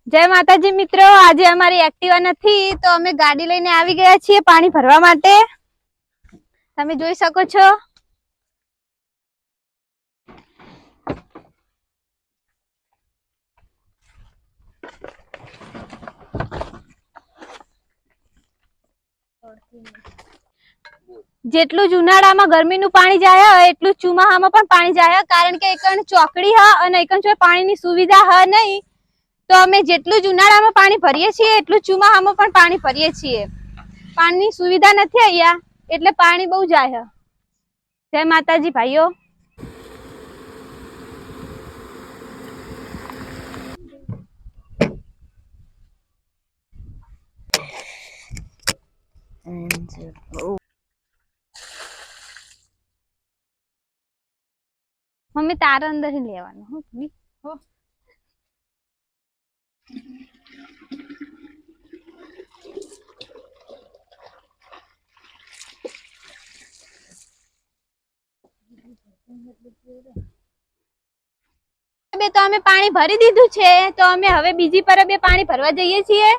જય માતાજી મિત્રો, આજે અમારી એક્ટિવા નથી તો અમે ગાડી લઈને આવી ગયા છીએ પાણી ભરવા માટે। તમે જોઈ શકો છો। જેટલું જ ઉનાળામાં ગરમીનું પાણી જાય એટલું જ ચોમાસામાં પણ પાણી જાય, કારણ કે એકણ ચોકડી હ અને એકણ પાણીની સુવિધા હ નહીં। તો અમે જેટલું જ ઉનાળામાં પાણી ભરીએ છીએ એટલું જ ચોમાસામાં પણ પાણી ભરીએ છીએ। પાણીની સુવિધા નથી અહીંયા એટલે પાણી બહુ જાય। જય માતાજી ભાઈઓ। મમ્મી તારા અંદર જ લેવાનું હો। તો અમે પાણી ભરી દીધું છે, તો અમે હવે બીજી પરબે પાણી ભરવા જઈએ છીએ।